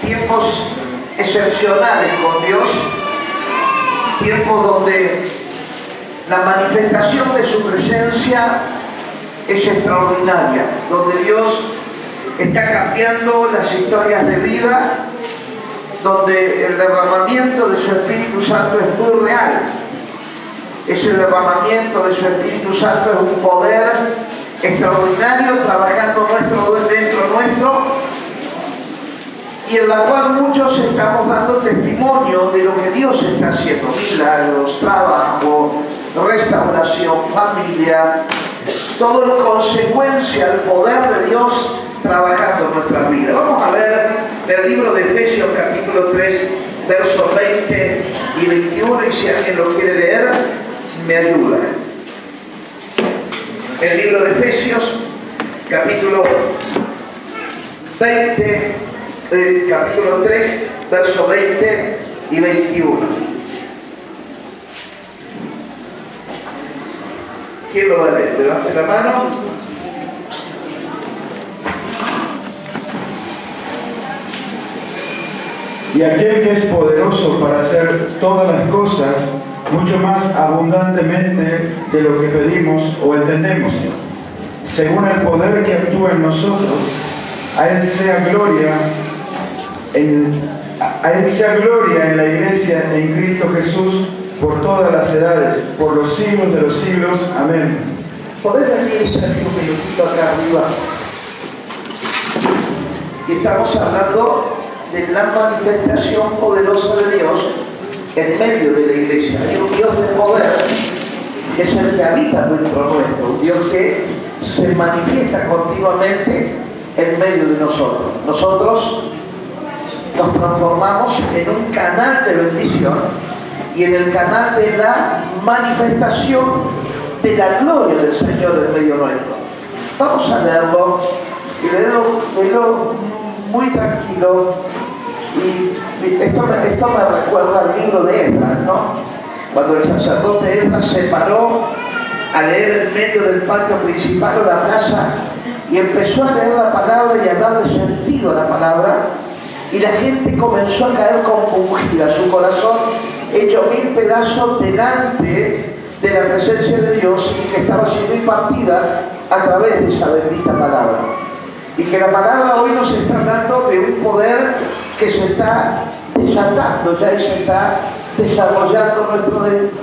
tiempos excepcionales con Dios, tiempos donde la manifestación de su presencia es extraordinaria, donde Dios está cambiando las historias de vida, donde el derramamiento de su Espíritu Santo es muy real. Ese derramamiento de su Espíritu Santo es un poder extraordinario trabajando dentro nuestro, y en la cual muchos estamos dando testimonio de lo que Dios está haciendo: milagros, trabajo, restauración, familia, todo en consecuencia del poder de Dios trabajando en nuestra vida. Vamos a ver el libro de Efesios capítulo 3 versos 20 y 21, y si alguien lo quiere leer me ayuda. El libro de Efesios capítulo 20, capítulo 3 versos 20 y 21. ¿Quién lo va a leer? Levante la mano. Y aquel que es poderoso para hacer todas las cosas mucho más abundantemente de lo que pedimos o entendemos, según el poder que actúa en nosotros, a Él sea gloria en la Iglesia en Cristo Jesús por todas las edades, por los siglos de los siglos. Amén. ¿Podés venir un minutito acá arriba? Y estamos hablando de la manifestación poderosa de Dios en medio de la iglesia. Hay un Dios de poder que es el que habita dentro nuestro, un Dios que se manifiesta continuamente en medio de nosotros. Nosotros nos transformamos en un canal de bendición y en el canal de la manifestación de la gloria del Señor en medio nuestro. Vamos a leerlo y leerlo muy tranquilo. Y esto me recuerda al libro de Esdras, ¿no? Cuando el sacerdote Esdras se paró a leer en medio del patio principal o la plaza y empezó a leer la palabra y a darle sentido a la palabra, y la gente comenzó a caer compungida, su corazón hecho 1000 pedazos delante de la presencia de Dios, y que estaba siendo impartida a través de esa bendita palabra. Y que la palabra hoy nos está hablando de un poder que se está desatando ya y se está desarrollando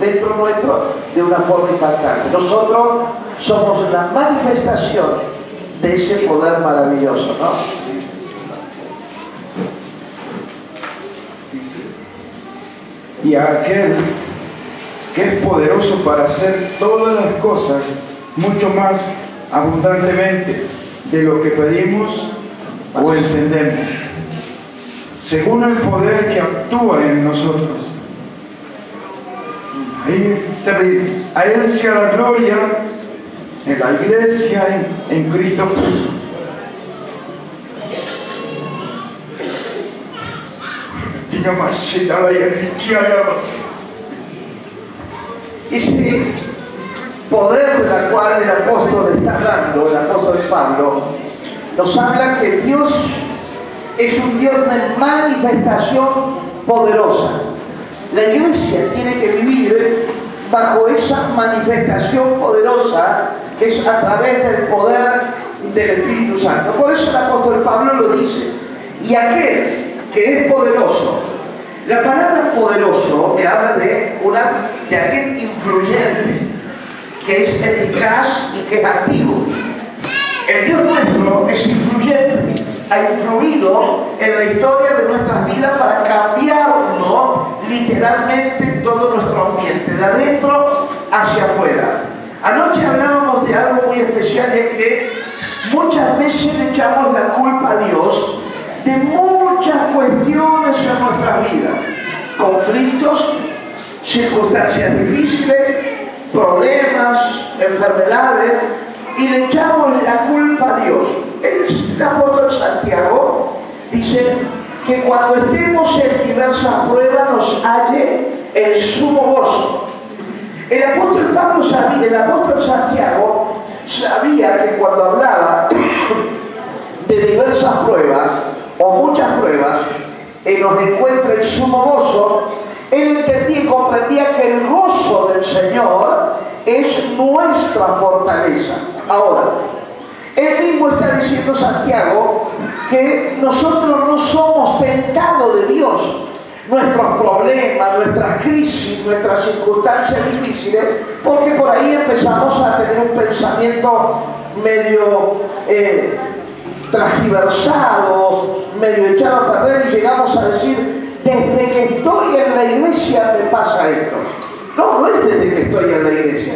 dentro nuestro de una forma impactante. Nosotros somos la manifestación de ese poder maravilloso, ¿no? Y a aquel que es poderoso para hacer todas las cosas mucho más abundantemente de lo que pedimos o entendemos, según el poder que actúa en nosotros. A Él sea la gloria en la Iglesia en Cristo Jesús. Ese poder del cual el apóstol está hablando, el apóstol Pablo, nos habla que Dios es un Dios de manifestación poderosa. La iglesia tiene que vivir bajo esa manifestación poderosa que es a través del poder del Espíritu Santo. Por eso el apóstol Pablo lo dice: y aquel que es poderoso. La palabra poderoso me habla de aquel influyente, que es eficaz y que es activo. El Dios nuestro es influyente, ha influido en la historia de nuestras vidas para cambiarnos literalmente todo nuestro ambiente, de adentro hacia afuera. Anoche hablábamos de algo muy especial, es que muchas veces le echamos la culpa a Dios de muchas cuestiones en nuestra vida, conflictos, circunstancias difíciles, problemas, enfermedades, y le echamos la culpa a Dios. El apóstol Santiago dice que cuando estemos en diversas pruebas nos halle el sumo gozo. El apóstol Santiago sabía que cuando hablaba de diversas pruebas, o muchas pruebas, Él nos encuentra en sumo gozo. Él entendía y comprendía que el gozo del Señor es nuestra fortaleza. Ahora, Él mismo está diciendo, Santiago, que nosotros no somos tentados de Dios. Nuestros problemas, nuestras crisis, nuestras circunstancias difíciles, porque por ahí empezamos a tener un pensamiento medio transgiversado, medio echado a perder, y llegamos a decir: desde que estoy en la iglesia me pasa esto. No, no es desde que estoy en la iglesia.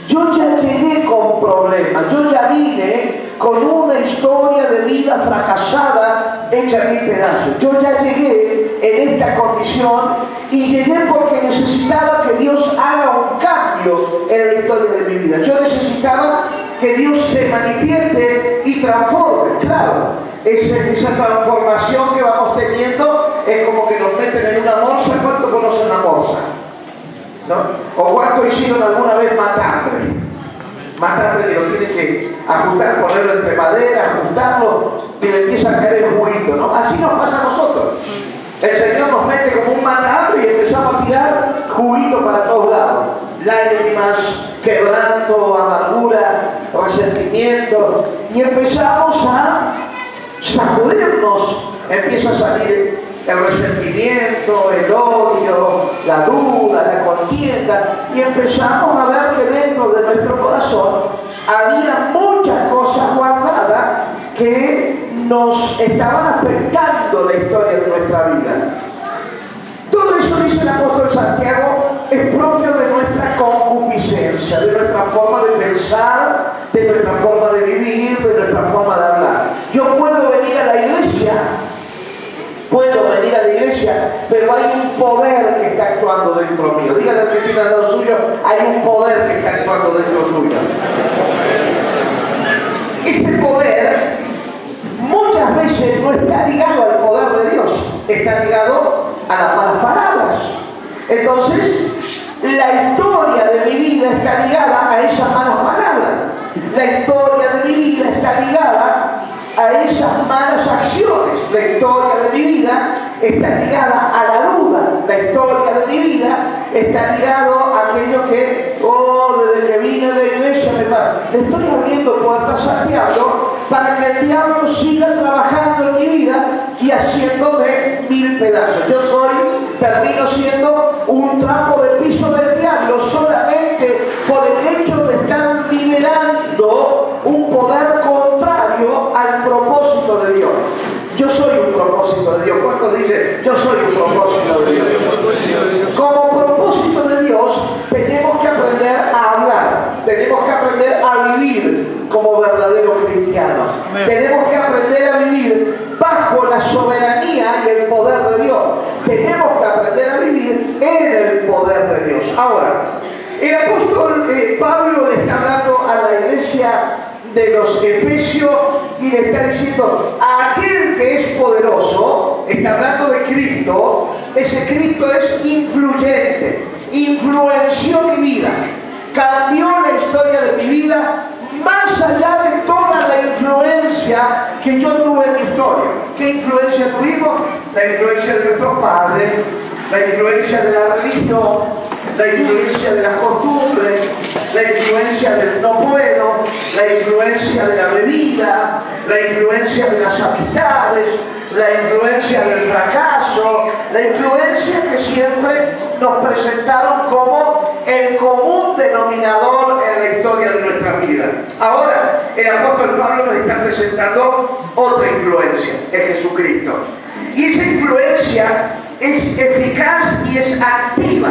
Yo ya llegué con problemas, yo ya vine con una historia de vida fracasada hecha en mil pedazos. Yo ya llegué en esta condición y llegué porque necesitaba que Dios haga un cambio en la historia de mi vida. Yo necesitaba que Dios se manifieste y transforme. Claro, esa transformación que vamos teniendo es como que nos meten en una morsa. ¿Cuánto conocen la morsa? ¿No? ¿O cuánto hicieron alguna vez matambre? Matambre que lo tienen que ajustar, ponerlo entre madera, ajustarlo y le empieza a caer el juguito, ¿no? Así nos pasa a nosotros. El Señor nos mete como un matambre y empezamos a tirar juguito para todos lados. Lágrimas, quebranto, amargura, resentimiento, y empezamos a sacudirnos. Empieza a salir el resentimiento, el odio, la duda, la contienda, y empezamos a ver que dentro de nuestro corazón había muchas cosas guardadas que nos estaban afectando la historia de nuestra vida. Todo eso, dice el apóstol Santiago, es propio de nuestra concupiscencia, de nuestra forma de pensar, de nuestra forma de vivir, de nuestra forma de hablar. Yo puedo venir a la iglesia, pero hay un poder que está actuando dentro mío. Dígale al que tiene al lado suyo: hay un poder que está actuando dentro tuyo. Ese poder muchas veces no está ligado al poder de Dios, está ligado a las malas palabras. Entonces, la historia de mi vida está ligada a esas malas palabras. La historia de mi vida está ligada a esas malas acciones. La historia de mi vida está ligada a la duda. La historia de mi vida está ligado a aquello que, desde que vine a la iglesia me pasa. Le estoy abriendo puertas al diablo para que el diablo siga trabajando en mi vida y haciéndome mil pedazos. Termino siendo un trapo de piso del diablo solamente por el hecho de estar liberando un poder contrario al propósito de Dios. Yo soy un propósito de Dios. ¿Cuántos dicen: yo soy un propósito de Dios? Como propósito de Dios tenemos que aprender a hablar, tenemos que aprender a vivir como verdaderos cristianos. Tenemos que aprender a vivir bajo la soberanía y el poder de Dios. Tenemos que aprender a vivir en el poder de Dios. Ahora, el apóstol Pablo le está hablando a la iglesia de los Efesios y le está diciendo: a aquel que es poderoso, está hablando de Cristo. Ese Cristo es influyente, influenció mi vida, cambió la historia de mi vida, más allá de toda la influencia que yo tuve en mi historia. ¿Qué influencia tuvimos? La influencia de nuestros padres, la influencia de la religión, la influencia de las costumbres, la influencia del no puedo, la influencia de la bebida, la influencia de las amistades, la influencia del fracaso, la influencia que siempre nos presentaron como el común denominador en la historia de nuestra vida. Ahora, el apóstol Pablo nos está presentando otra influencia, es Jesucristo. Y esa influencia es eficaz y es activa.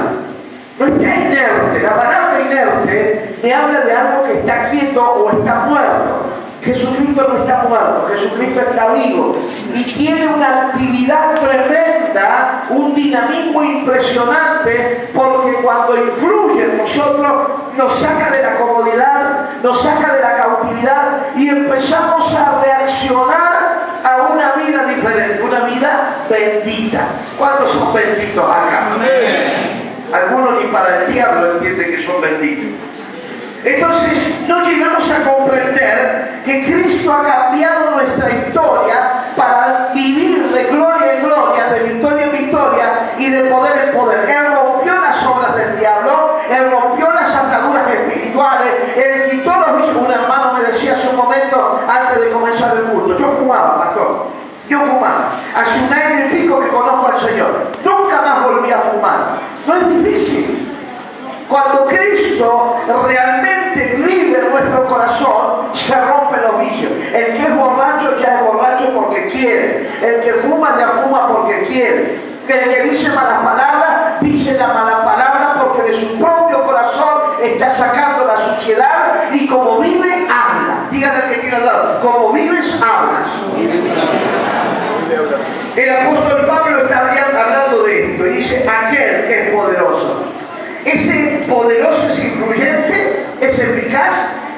No está inerte. La palabra inerte me habla de algo que está quieto o está muerto. Jesucristo no está muerto, Jesucristo está vivo y tiene una actividad tremenda, un dinamismo impresionante, porque cuando influye en nosotros nos saca de la comodidad, nos saca de la cautividad y empezamos a reaccionar a una vida diferente, una vida bendita. ¿Cuántos son benditos acá? Amén. Algunos ni para el diablo entienden que son benditos. Entonces no llegamos a comprender que Cristo ha cambiado nuestra historia para vivir de gloria en gloria, de victoria en victoria y de poder en poder. Él rompió las obras del diablo, Él rompió las ataduras espirituales, Él quitó los vicios. Un hermano me decía hace un momento, antes de comenzar el culto, yo fumaba, pastor. Yo fumaba. Hace un año y pico que conozco al Señor. Nunca más volví a fumar. No es difícil. Cuando Cristo realmente vive en nuestro corazón, se rompen los vicios. El que es borracho ya es borracho porque quiere. El que fuma ya fuma porque quiere. El que dice malas palabras, dice la mala palabra porque de su propio corazón está sacando la suciedad y como vive, habla. Díganle al que tiene al lado, como vives, hablas. El apóstol Pablo está hablando de esto y dice, aquel que es poderoso. Ese poderoso es influyente, es eficaz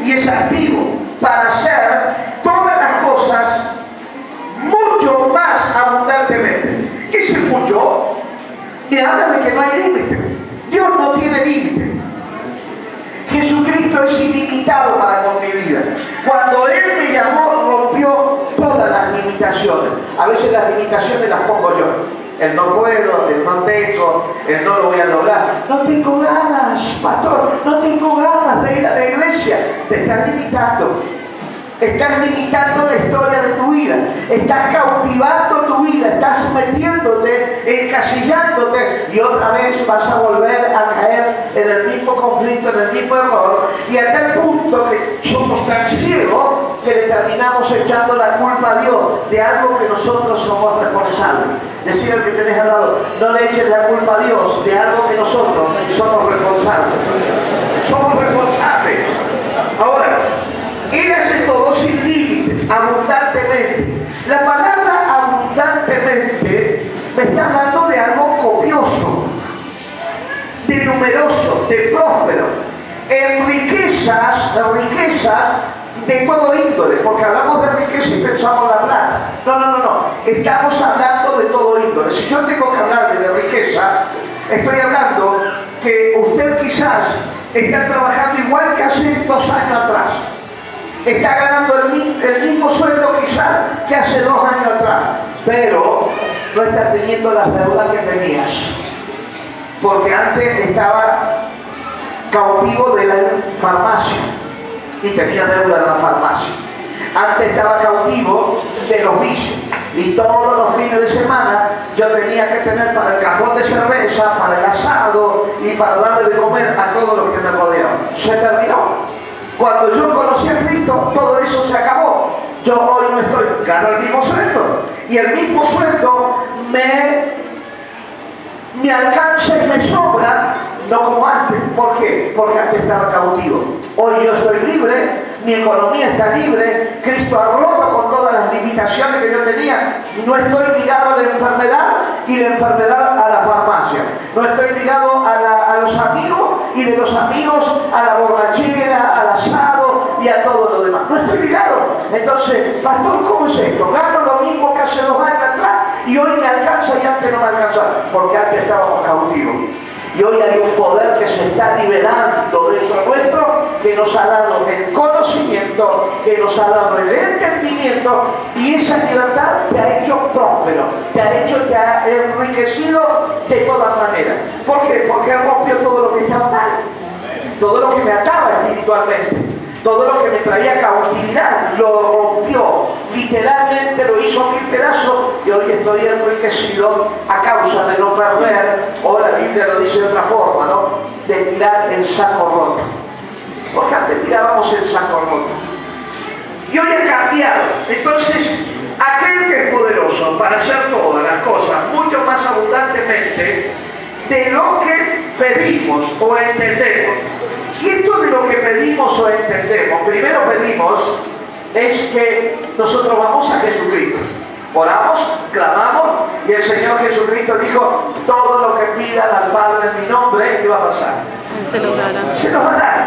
y es activo para hacer todas las cosas mucho más abundantemente. ¿Qué es el mucho? Me habla de que no hay límite. Dios no tiene límite. Jesucristo es ilimitado para con mi vida. Cuando Él me llamó, rompió todas las limitaciones. A veces las limitaciones las pongo yo. El no puedo, el no tengo, el no lo voy a lograr. No tengo ganas, pastor, no tengo ganas de ir a la iglesia. Te estás limitando. Estás limitando la historia de tu vida. Estás cautivando tu vida. Estás metiéndote, encasillándote. Y otra vez vas a volver a caer en el mismo conflicto, en el mismo error. Y a tal punto que somos tan ciegos que le terminamos echando la culpa a Dios de algo que nosotros somos responsables. Decir al que tenés al lado, no le eches la culpa a Dios de algo que nosotros somos responsables. Somos responsables. Ahora, Él hace todo sin límite, abundantemente. La palabra abundantemente me está hablando de algo copioso, de numeroso, de próspero, en riquezas de todo índole, porque hablamos de riqueza y pensamos en la plata. No. Estamos hablando de todo índole. Si yo tengo que hablar de riqueza, estoy hablando que usted quizás está trabajando igual que hace 2 años atrás. Está ganando el mismo sueldo quizás que hace 2 años atrás, pero no está teniendo las deudas que tenías, porque antes estaba cautivo de la farmacia y tenía deuda en la farmacia. Antes estaba cautivo de los vicios y todos los fines de semana yo tenía que tener para el cajón de cerveza, para el asado y para darle de comer a todos los que me rodeaban. Se terminó. Cuando yo conocí a Cristo, todo eso se acabó. Yo hoy no estoy, gano el mismo sueldo. Y el mismo sueldo me alcanza y me sobra, no como antes. ¿Por qué? Porque antes estaba cautivo. Hoy yo estoy libre, mi economía está libre, Cristo ha roto con todas las limitaciones que yo tenía. No estoy ligado a la enfermedad y la enfermedad a la farmacia. No estoy ligado a los amigos y de los amigos a la borrachera, al asado y a todo lo demás. No estoy ligado. Entonces, pastor, ¿cómo es esto? Gano lo mismo que hace 2 años atrás y hoy me alcanza y antes no me alcanzaba, porque antes estábamos cautivos. Y hoy hay un poder que se está liberando dentro nuestro, que nos ha dado el conocimiento, que nos ha dado el entendimiento, y esa libertad te ha hecho próspero, te ha enriquecido de todas maneras. ¿Por qué? Porque rompió todo lo que estaba mal, todo lo que me ataba espiritualmente, todo lo que me traía cautividad, lo rompió, literalmente lo hizo 1000 pedazos y hoy estoy enriquecido a causa de no perder, o la Biblia lo dice de otra forma, ¿no? De tirar el saco roto. Porque antes tirábamos el saco roto. Y hoy ha cambiado. Entonces, aquel que es poderoso para hacer todas las cosas mucho más abundantemente de lo que pedimos o entendemos. Y esto de lo que pedimos o entendemos, primero pedimos, es que nosotros vamos a Jesucristo. Oramos, clamamos, y el Señor Jesucristo dijo, todo lo que pidan al Padre en mi nombre, ¿qué va a pasar? Se lo dará. Se nos va a dar.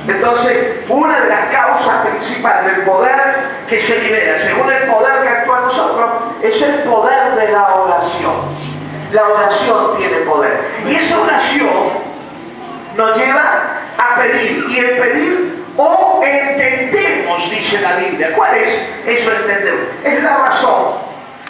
Entonces, una de las causas principales del poder que se libera, según el poder que actúa en nosotros, es el poder de la oración. La oración tiene poder. Y esa oración nos lleva a pedir. Y el pedir O entendemos, dice la Biblia. ¿Cuál es eso entendemos? Es la razón,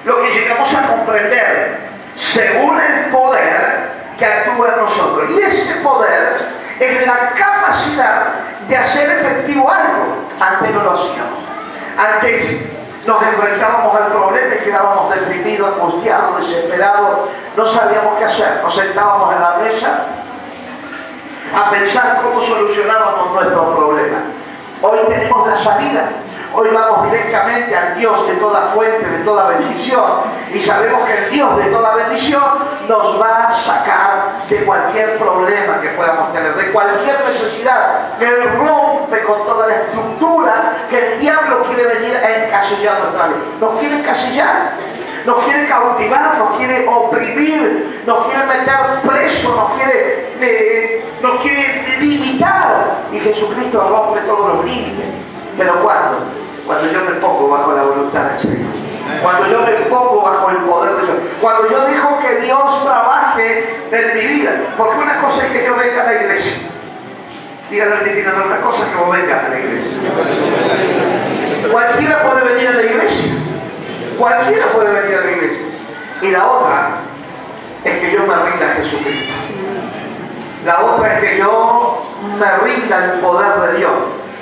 lo que llegamos a comprender según el poder que actúa en nosotros. Y ese poder es la capacidad de hacer efectivo algo. Antes no lo hacíamos. Antes nos enfrentábamos al problema y quedábamos deprimidos, angustiados, desesperados. No sabíamos qué hacer. Nos sentábamos en la mesa a pensar cómo solucionábamos nuestros problemas. Hoy tenemos la salida. Hoy vamos directamente al Dios de toda fuente, de toda bendición, y sabemos que el Dios de toda bendición nos va a sacar de cualquier problema que podamos tener, de cualquier necesidad. Él rompe con toda la estructura que el diablo quiere venir a encasillar nuestra vida. Nos quiere encasillar, nos quiere cautivar, nos quiere oprimir, nos quiere meter preso, nos quiere limitar. Y Jesucristo rompe todos los límites. ¿Pero cuándo? Cuando yo me pongo bajo la voluntad del Señor. Cuando yo me pongo bajo el poder de Dios. Cuando yo dejo que Dios trabaje en mi vida. Porque una cosa es que yo venga a la iglesia. Díganle al que tiene otra cosa que vos vengas a la iglesia. Cualquiera puede venir a la iglesia. Cualquiera puede venir a la iglesia. Y la otra es que yo me rinda a Jesucristo. La otra es que yo me rinda al poder de Dios.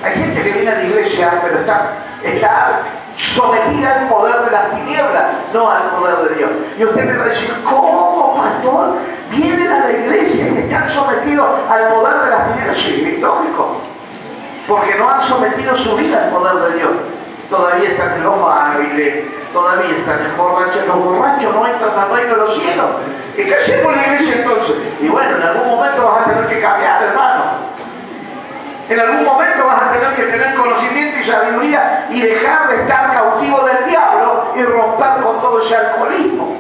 Hay gente que viene a la iglesia, pero está sometida al poder de las tinieblas, no al poder de Dios. Y usted me va a decir, ¿cómo, pastor? Vienen a la iglesia y están sometidos al poder de las tinieblas. Sí, es lógico. Porque no han sometido su vida al poder de Dios. Todavía están en los bailes, todavía están en borrachos. Los borrachos no entran al reino de los cielos. ¿Y qué hacemos en la iglesia entonces? Y bueno, en algún momento vas a tener que cambiar, hermano. En algún momento vas a tener que tener conocimiento y sabiduría y dejar de estar cautivo del diablo y romper con todo ese alcoholismo,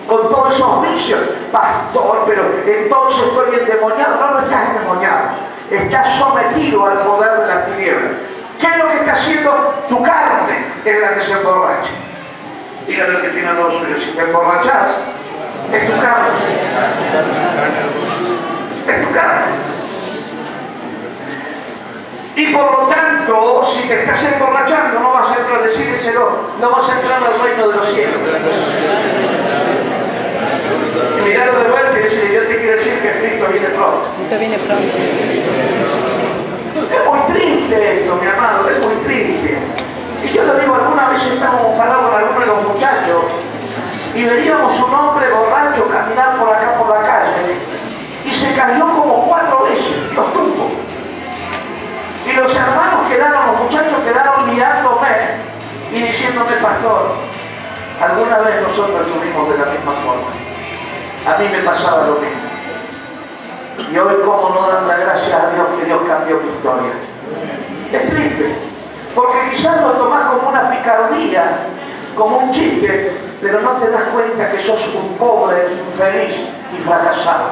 con todos esos vicios. Pastor, pero entonces estoy endemoniado. No, no estás endemoniado. Estás sometido al poder de las tinieblas. ¿Qué es lo que está haciendo tu carne? Es la que se emborracha. Dígale al que tiene los suyos, si te emborrachas, es tu carne. Es tu carne. Y por lo tanto, si te estás emborrachando, no vas a entrar, decírselo, no vas a entrar al reino de los cielos. Y mirarlo de vuelta y decirle, yo te quiero decir que Cristo viene pronto. Cristo viene pronto. Es muy triste esto, mi amado, es muy triste. Y yo le digo, alguna vez estábamos parados con algunos de los muchachos y veíamos un hombre borracho caminar por acá por la calle y se cayó como 4 veces, Dios tuvo. Y los hermanos quedaron, los muchachos quedaron mirándome y diciéndome, pastor, alguna vez nosotros estuvimos de la misma forma. A mí me pasaba lo mismo. Y hoy, ¿cómo no dar las gracias a Dios que Dios cambió mi historia? Es triste, porque quizás lo tomás como una picardía, como un chiste, pero no te das cuenta que sos un pobre, infeliz y fracasado,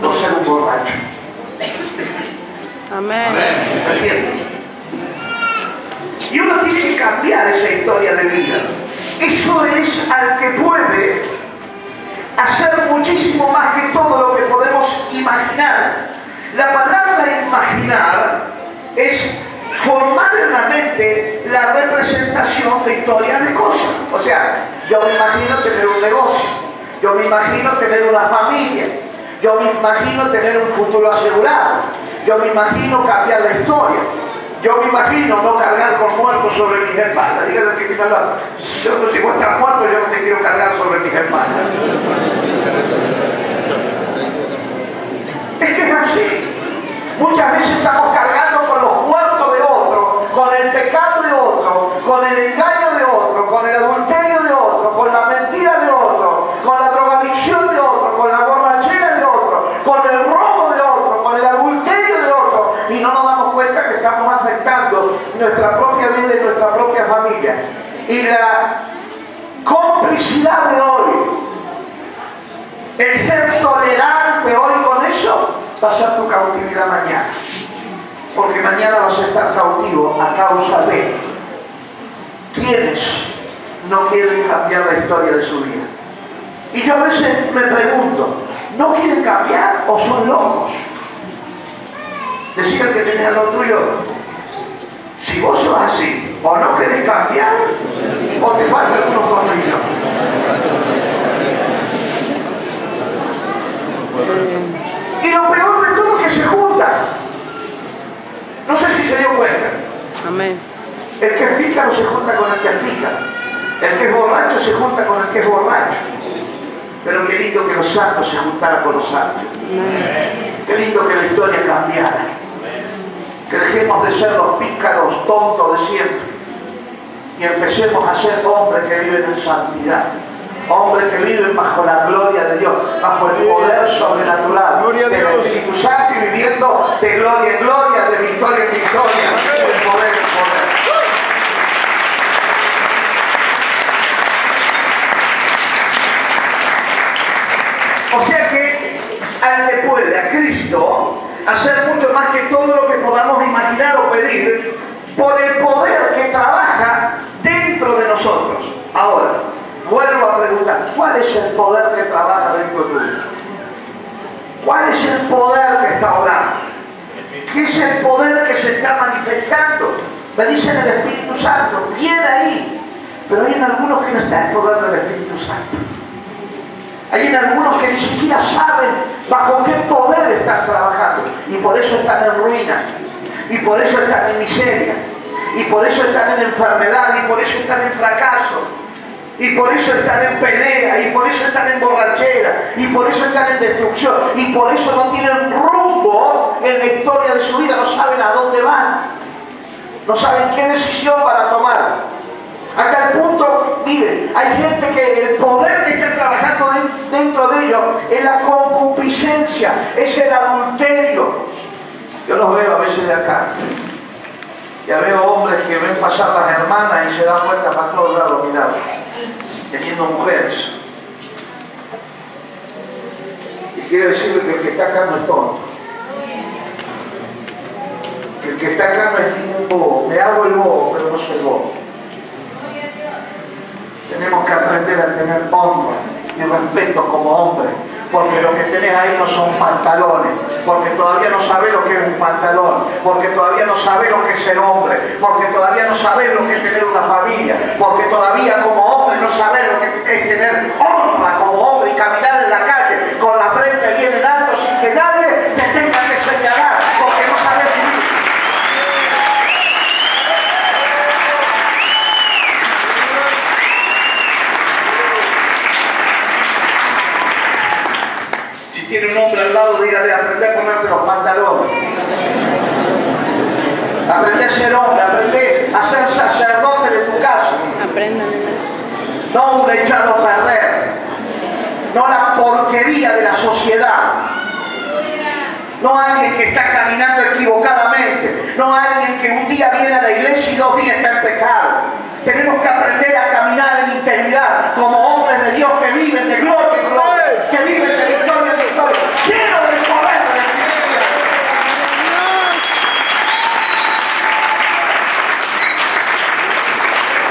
no ser un borracho. Amén. ¿Entiendes? Y uno tiene que cambiar esa historia de vida. Eso es al que puede hacer muchísimo más que todo lo que podemos imaginar. La palabra imaginar es formar en la mente la representación de historias de cosas. O sea, yo me imagino tener un negocio, yo me imagino tener una familia, yo me imagino tener un futuro asegurado, yo me imagino cambiar la historia, yo me imagino no cargar con muertos sobre mis espaldas. Dígale que está al lado, yo no sé si vos estás muerto, yo no te quiero cargar sobre mis espaldas. Es que es así. Muchas veces estamos cargando con los muertos de otro, con el pecado de otro, con el engaño de otro, con el adulterio de otro, con la mentira de otro, con la drogadicción de otro, con la borrachera de otro, con el robo de otro, con el adulterio de otro, y no nos damos cuenta que estamos afectando nuestra propia vida y nuestra propia familia. Y la complicidad de hoy, el ser tolerante hoy con eso, va a ser tu cautividad mañana. Porque mañana vas a estar cautivo a causa de quienes no quieren cambiar la historia de su vida. Y yo a veces me pregunto, ¿no quieren cambiar o son locos? Decía el que tenía lo tuyo, Si vos sos así, o no querés cambiar, o te falta algunos tornillos. Y lo peor de todo es que se juntan. No sé si se dio cuenta. Amén. El que es pícaro se junta con el que es pícaro. El que es borracho se junta con el que es borracho. Pero qué lindo que los santos se juntaran con los santos. Qué lindo que la historia cambiara. Que dejemos de ser los pícaros tontos de siempre y empecemos a ser hombres que viven en santidad, hombres que viven bajo la gloria de Dios, bajo el poder sobrenatural Gloria a del Dios. Espíritu Santo, y viviendo de gloria en gloria, de victoria en victoria, de poder en poder. O sea que al que puede, a Cristo, hacer mucho más que todo lo que podamos imaginar o pedir, por el poder que trabaja dentro de nosotros. Ahora, vuelvo a preguntar, ¿cuál es el poder que trabaja dentro de ti? ¿Cuál es el poder que está orando? ¿Qué es el poder que se está manifestando? Me dicen el Espíritu Santo, bien ahí, pero hay en algunos que no está el poder del Espíritu Santo. Hay en algunos que ni siquiera saben bajo qué poder están trabajando, y por eso están en ruina, y por eso están en miseria, y por eso están en enfermedad, y por eso están en fracaso, y por eso están en pelea, y por eso están en borrachera, y por eso están en destrucción, y por eso no tienen rumbo en la historia de su vida, no saben a dónde van, no saben qué decisión van a tomar. Hasta el punto, miren, hay gente que el poder que está trabajando dentro de ellos es la concupiscencia, es el adulterio. Yo los veo a veces de acá. Ya veo hombres que ven pasar las hermanas y se dan vuelta para todos lados, mirando, teniendo mujeres. Y quiero decirle que el que está acá no es tonto. Que el que está acá no es ningún bobo. Me hago el bobo, pero no soy bobo. Tenemos que aprender a tener honra y respeto como hombre, porque lo que tenés ahí no son pantalones, porque todavía no sabés lo que es un pantalón, porque todavía no sabés lo que es ser hombre, porque todavía no sabés lo que es tener una familia, porque todavía como hombre no sabés lo que es tener honra como hombre y caminar en la calle con la frente bien en alto sin que nadie te tenga que señalar, porque no sabés vivir. Tiene un hombre al lado, dígale, aprende a ponerte los pantalones. Aprende a ser hombre, aprende a ser sacerdote de tu casa. Aprendan. No un echado a perder. No la porquería de la sociedad. No alguien que está caminando equivocadamente. No alguien que un día viene a la iglesia y 2 días está en pecado. Tenemos que aprender a caminar en integridad como hombres de Dios que viven de gloria en gloria, que viven de victoria en victoria, llenos del poder de la iglesia.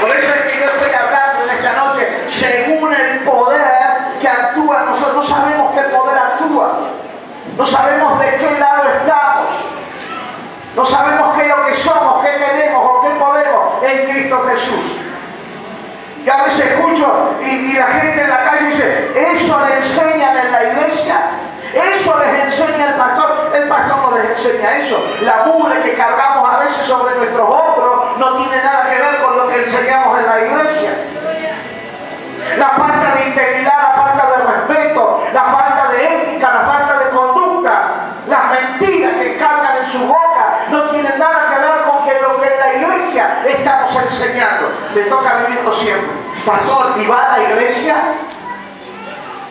Por eso es que yo estoy hablando en esta noche según el poder que actúa. Nosotros no sabemos qué poder actúa, no sabemos de qué lado estamos, no sabemos qué es lo que somos, qué tenemos o qué podemos en Cristo Jesús. Y a veces escucho y la gente en la calle dice, eso le enseñan en la iglesia, eso les enseña el pastor no les enseña eso. La mugre que cargamos a veces sobre nuestros hombros no tiene nada que ver con lo que enseñamos en la iglesia. La falta de integridad, la falta de respeto, la falta de ética, la falta de conducta, las mentiras que cargan en su boca no tienen nada que ver con que lo que en la iglesia estamos enseñando. Le toca vivirlo siempre. Pastor, ¿y va a la iglesia?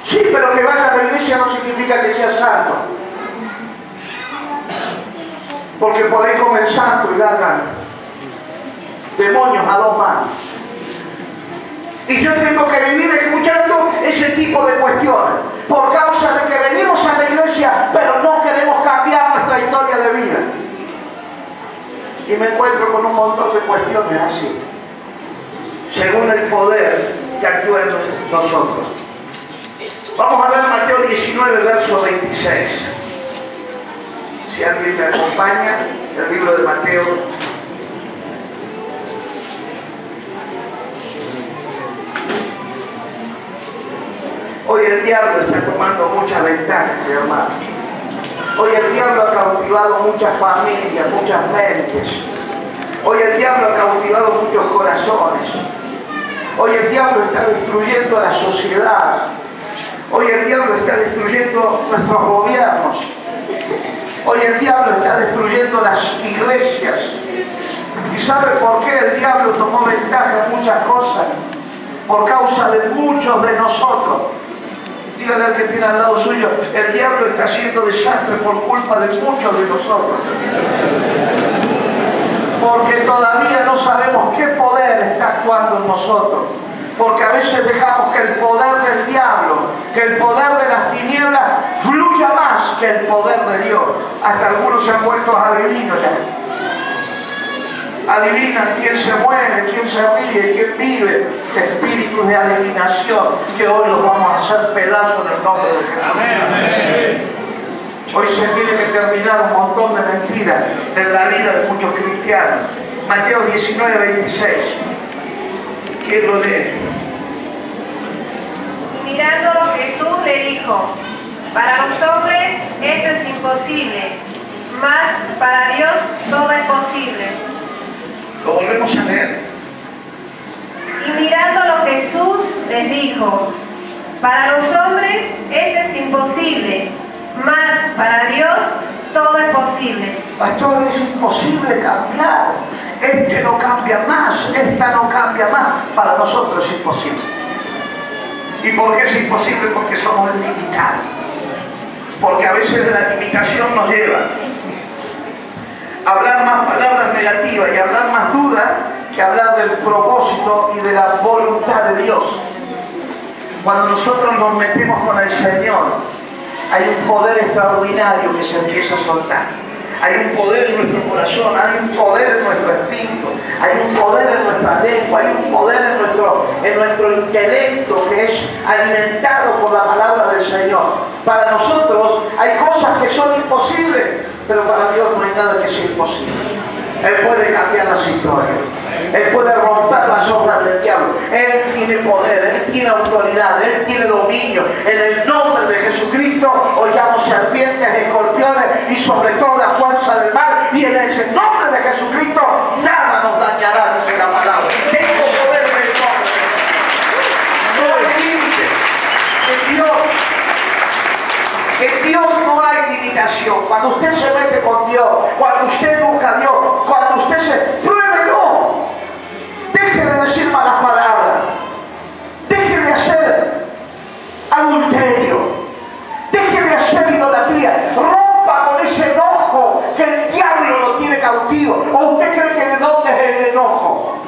Sí, pero que vaya a la iglesia no significa que sea santo. Porque por ahí comen santo y largan demonios a 2 manos. Y yo tengo que vivir escuchando ese tipo de cuestiones, por causa de que venimos a la iglesia, pero no queremos cambiar nuestra historia de vida. Y me encuentro con un montón de cuestiones así, según el poder que actúa en nosotros. Vamos a ver Mateo 19, verso 26. Si alguien me acompaña, el libro de Mateo Hoy el diablo está tomando mucha ventaja, hermano. Hoy el diablo ha cautivado muchas familias, muchas mentes. Hoy el diablo ha cautivado muchos corazones. Hoy el diablo está destruyendo a la sociedad. Hoy el diablo está destruyendo nuestros gobiernos. Hoy el diablo está destruyendo las iglesias. ¿Y sabe por qué el diablo tomó ventaja en muchas cosas? Por causa de muchos de nosotros. Dígale al que tiene al lado suyo, el diablo está haciendo desastre por culpa de muchos de nosotros. Porque todavía no sabemos qué poder está actuando en nosotros. Porque a veces dejamos que el poder del diablo, que el poder de las tinieblas fluya más que el poder de Dios. Hasta algunos se han vuelto adivinos ya. Adivinan quién se muere, quién se ríe, quién vive. Espíritus de adivinación que hoy los vamos a hacer pedazos en el nombre de Jesús. Amén. Hoy se tiene que terminar un montón de mentiras en la vida de muchos cristianos. Mateo 19, 26. ¿Quién lo lee? Mirándolo Jesús le dijo: para los hombres esto es imposible, mas para Dios todo es posible. Lo volvemos a leer. Y mirándolo Jesús les dijo: para los hombres esto es imposible, mas para Dios todo es posible. Pastor, es imposible cambiar. Este no cambia más, esta no cambia más. Para nosotros es imposible. ¿Y por qué es imposible? Porque somos limitados. Porque a veces la limitación nos lleva a hablar más palabras negativas y a hablar más dudas que hablar del propósito y de la voluntad de Dios. Cuando nosotros nos metemos con el Señor, hay un poder extraordinario que se empieza a soltar. Hay un poder en nuestro corazón, hay un poder en nuestro espíritu, hay un poder en nuestra lengua, hay un poder en nuestro intelecto que es alimentado por la palabra del Señor. Para nosotros hay cosas que son imposibles, pero para Dios no hay nada que sea imposible. Él puede cambiar las historias. Él puede romper las obras del diablo. Él tiene poder, Él tiene autoridad, Él tiene dominio. En el nombre de Jesucristo hollamos serpientes, escorpiones y sobre todo la fuerza del mal. Y en ese nombre de Jesucristo nada nos dañará, dice la palabra. Tengo poder en el nombre. No hay límite. En Dios no hay limitación. Cuando usted se mete con Dios, cuando usted busca a Dios, cuando usted se pruébelo. Deje de decir malas palabras. Deje de hacer adulterio. Deje de hacer idolatría. Rompa con ese enojo que el diablo lo tiene cautivo. ¿O usted cree que de dónde es el enojo?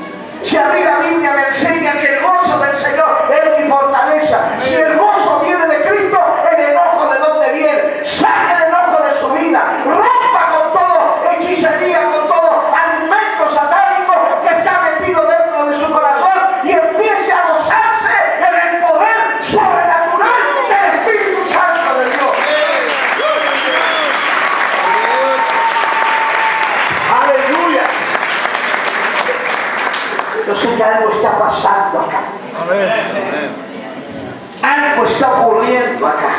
Si a mí la Biblia me enseña que el gozo del Señor es mi fortaleza. Si el gozo viene de Cristo, el enojo de dónde viene. Saque el enojo de su vida. Rompa con todo hechicería, con todo alimento satánico que está metido dentro de su corazón y empiece a gozarse en el poder sobrenatural del Espíritu Santo de Dios. Aleluya. Yo sé que algo está pasando acá. Algo está ocurriendo acá.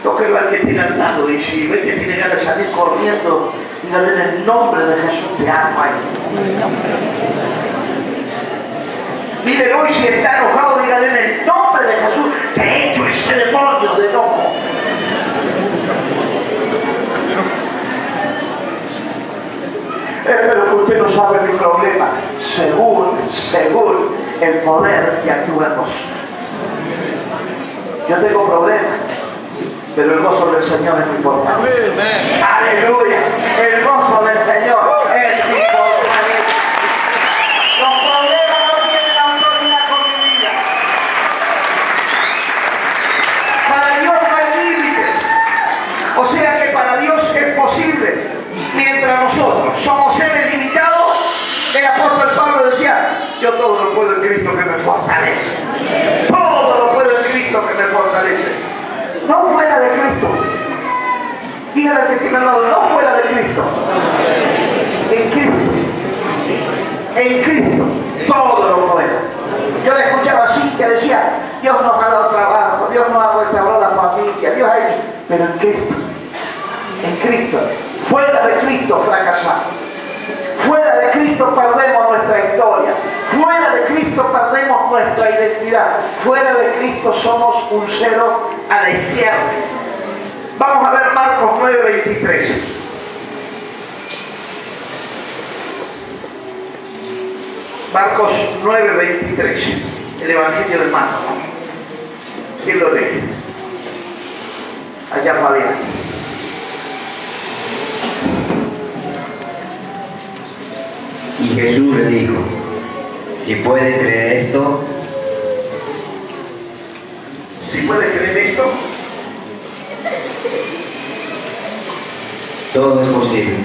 Tóquelo al que tiene al lado y si ve que tiene ganas de salir corriendo, dígale en el nombre de Jesús te amo ahí. Miren hoy si está enojado, dígale en el nombre de Jesús te echo ese demonio de enojo. Pero que usted no sabe mi problema. Según el poder que actúa en nosotros. Yo tengo problemas, pero el gozo del Señor es mi fortaleza. Aleluya. El gozo del Señor es mi fortaleza. Los problemas no tienen autoridad con mi vida. Para Dios no hay límites. O sea que para Dios es posible. Mientras nosotros somos seres limitados, el apóstol Pablo decía: yo todo lo puedo en Cristo que me fortalece. Todo lo puedo en Cristo que me fortalece. No fuera de Cristo. Dígale que tiene al lado, no fuera de Cristo. En Cristo. En Cristo. Todo lo puedo. Yo le escuchaba así, que decía, Dios nos ha dado trabajo, Dios nos ha restaurado la familia, Dios ha hecho. Pero en Cristo, fuera de Cristo fracasamos. Fuera de Cristo perdemos nuestra historia. Fuera de Cristo perdemos nuestra identidad. Fuera de Cristo somos un cero a la izquierda. Vamos a ver Marcos 9:23. Marcos 9:23. El Evangelio de Marcos. ¿Quién lo lee? Allá Fabián. Y Jesús le dijo, si puede creer esto, ¿Sí puede creer esto? todo es posible.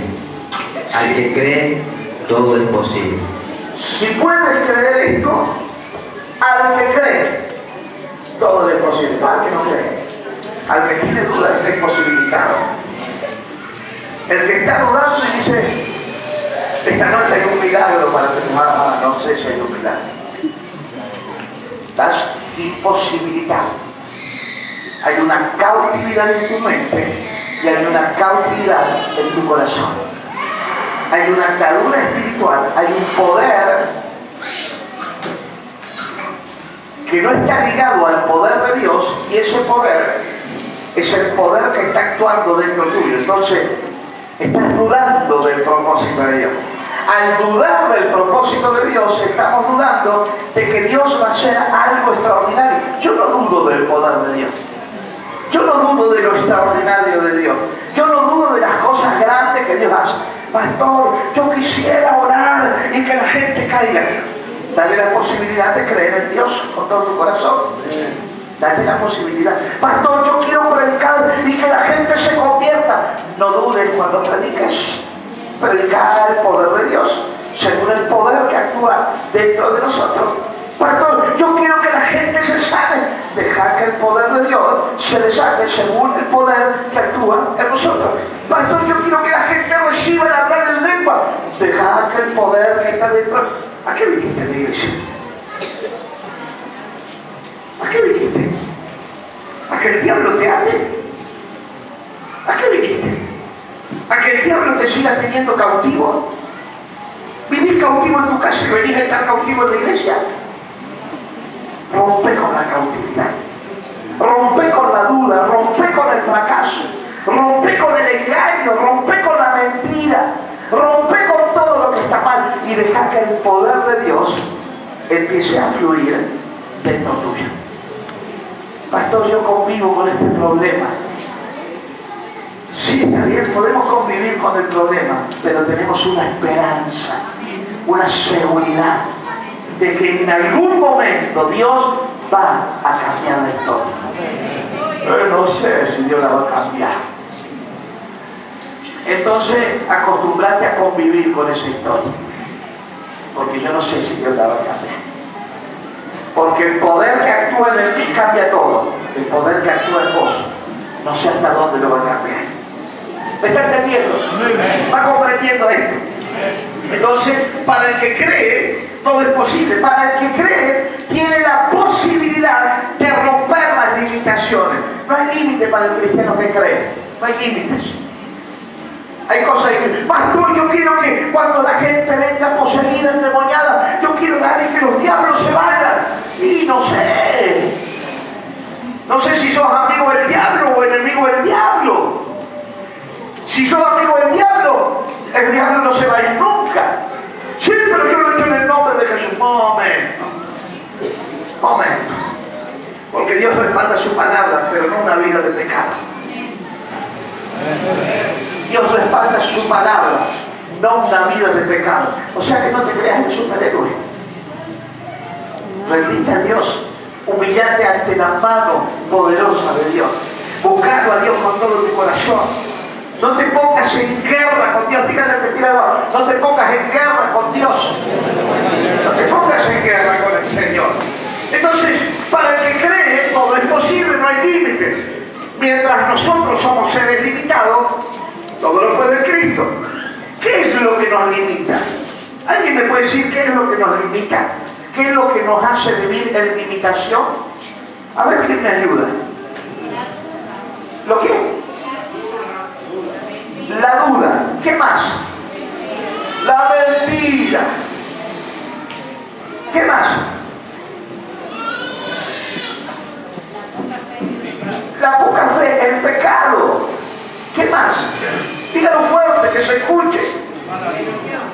Al que cree, todo es posible. Si puedes creer esto, al que cree, todo es posible. Al que no cree, al que tiene dudas, está imposibilitado. El que está dudando y dice, esta noche hay un milagro para tu mamá, no sé si hay un milagro. Estás imposibilitado. Hay una cautividad en tu mente y hay una cautividad en tu corazón. Hay una atadura espiritual, hay un poder que no está ligado al poder de Dios, y ese poder es el poder que está actuando dentro tuyo. Entonces, estás dudando del propósito de Dios. Al dudar del propósito de Dios, estamos dudando de que Dios va a hacer algo extraordinario. Yo no dudo del poder de Dios. Yo no dudo de lo extraordinario de Dios. Yo no dudo de las cosas grandes que Dios hace. Pastor, yo quisiera orar y que la gente caiga. Dale la posibilidad de creer en Dios con todo tu corazón. Dale la posibilidad. Pastor, yo quiero predicar y que la gente se convierta. No dudes cuando prediques. Predicar el poder de Dios según el poder que actúa dentro de nosotros. Pastor, yo quiero que la gente se sane. Dejar que el poder de Dios se desate según el poder que actúa en nosotros. Pastor, yo quiero que la gente reciba el hablar en lengua. Dejar que el poder que está dentro. ¿A qué viniste en la iglesia? ¿A qué viniste? ¿A que el diablo te hable? ¿A qué viniste? ¿A que el diablo te siga teniendo cautivo? ¿Vivís cautivo en tu casa y venís a estar cautivo en la iglesia? Rompe con la cautividad, rompe con la duda, rompe con el fracaso, rompe con el engaño, rompe con la mentira, rompe con todo lo que está mal y deja que el poder de Dios empiece a fluir dentro tuyo. Pastor, yo convivo con este problema. Sí, está bien, podemos convivir con el problema, pero tenemos una esperanza, una seguridad de que en algún momento Dios va a cambiar la historia. Pero no sé si Dios la va a cambiar. Entonces, acostumbrate a convivir con esa historia. Porque yo no sé si Dios la va a cambiar. Porque el poder que actúa en ti cambia todo. El poder que actúa en vos, no sé hasta dónde lo va a cambiar. ¿Me está entendiendo? ¿Va comprendiendo esto? Entonces, para el que cree, todo es posible. Para el que cree, tiene la posibilidad de romper las limitaciones. No hay límite para el cristiano que cree. No hay límites. Hay cosas que, pastor, yo quiero que cuando la gente venga poseída, endemoniada, yo quiero darle que los diablos se vayan. Y no sé. No sé si sos amigo del diablo o enemigo del diablo. Si sos amigo del diablo, el diablo no se va a ir nunca. Sí, pero yo lo he hecho en el nombre de Jesús. Momento. Porque Dios respalda su palabra, pero no una vida de pecado. Dios respalda su palabra, no una vida de pecado. O sea que no te creas el superhéroe. Rendite a Dios, humillarte ante la mano poderosa de Dios. Buscando a Dios con todo tu corazón. No te pongas en guerra con Dios. Dígale al que tira abajo, no te pongas en guerra con Dios. No te pongas en guerra con el Señor. Entonces, para el que cree, todo es posible, no hay límites. Mientras nosotros somos seres limitados, todo lo puede Cristo. ¿Qué es lo que nos limita? ¿Alguien me puede decir qué es lo que nos limita? ¿Qué es lo que nos hace vivir en limitación? A ver quién me ayuda. ¿Lo qué? La duda. ¿Qué más? La mentira. ¿Qué más? La poca fe, el pecado. ¿Qué más? Dígalo fuerte, que se escuche.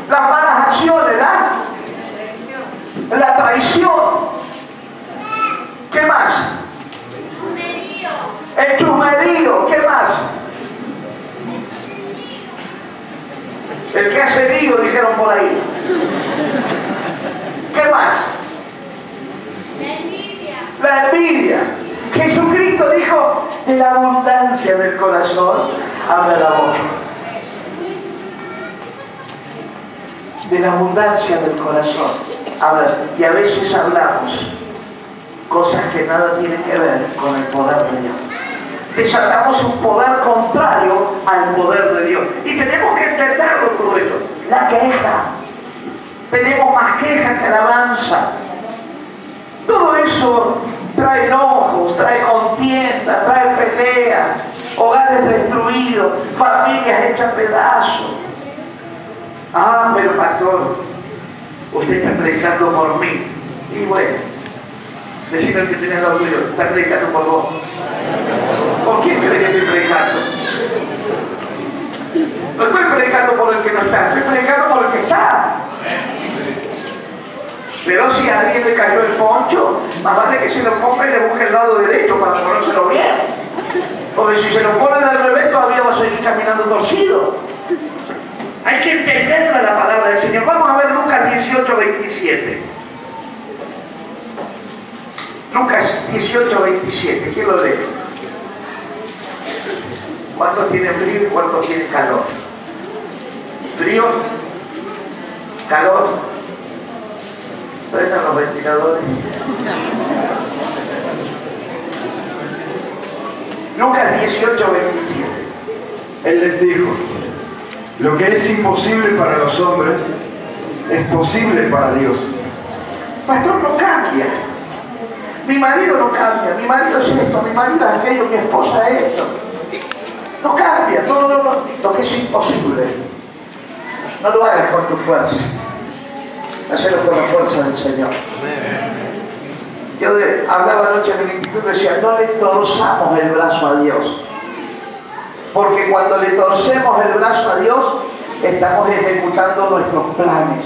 Las malas acciones, la traición. ¿Qué más? El chusmerío. ¿Qué más? El que hace lío, dijeron por ahí. ¿Qué más? La envidia. Jesucristo dijo, de la abundancia del corazón habla la boca. De la abundancia del corazón habla. Y a veces hablamos cosas que nada tienen que ver con el poder de Dios. Desatamos un poder contrario al poder de Dios. Y tenemos que entenderlo todo esto. La queja. Tenemos más queja que alabanza. Todo eso trae enojos, trae contienda, trae peleas, hogares destruidos, familias hechas pedazos. Ah, pero pastor, usted está predicando por mí. Y bueno, decime al que tiene al lado tuyo, está predicando por vos. ¿Por quién cree que estoy predicando? No estoy predicando por el que no está, estoy predicando por el que está. Pero si a alguien le cayó el poncho, más vale que se lo ponga y le busque el lado derecho para ponérselo bien. Porque si se lo ponen al revés, todavía va a seguir caminando torcido. Hay que entender la palabra del Señor. Vamos a ver Lucas 18, 27. Lucas 18, 27. ¿Quién lo lee? ¿Cuántos tienen frío y cuántos tienen calor? ¿Frío? ¿Calor? Prendan los ventiladores. Lucas 18, 27. Él les dijo, lo que es imposible para los hombres es posible para Dios. Pastor, no cambia. Mi marido no cambia. Mi marido es esto, mi marido es aquello, mi esposa es esto. No cambia. No. Lo que es imposible. No lo hagas con tu fuerza. Hacerlo con la fuerza del Señor. Yo hablaba anoche en el instituto y decía, no le torzamos el brazo a Dios. Porque cuando le torcemos el brazo a Dios, estamos ejecutando nuestros planes.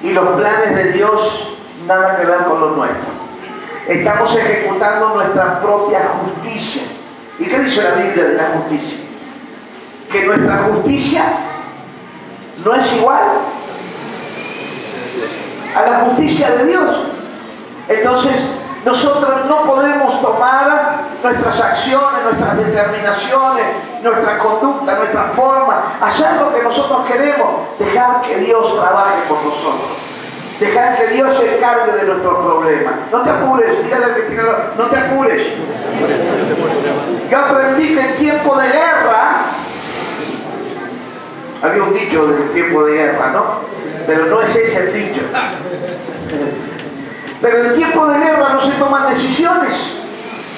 Y los planes de Dios nada que ver con los nuestros. Estamos ejecutando nuestra propia justicia. ¿Y qué dice la Biblia de la justicia? Que nuestra justicia no es igual a la justicia de Dios. Entonces, nosotros no podemos tomar nuestras acciones, nuestras determinaciones, nuestra conducta, nuestra forma, hacer lo que nosotros queremos, dejar que Dios trabaje por nosotros, dejar que Dios se encargue de nuestros problemas. No te apures, dígale al que tiene, no te apures. Yo aprendí que en tiempo de guerra, había un dicho del tiempo de guerra, ¿no? Pero no es ese el dicho. Pero en tiempo de guerra no se toman decisiones.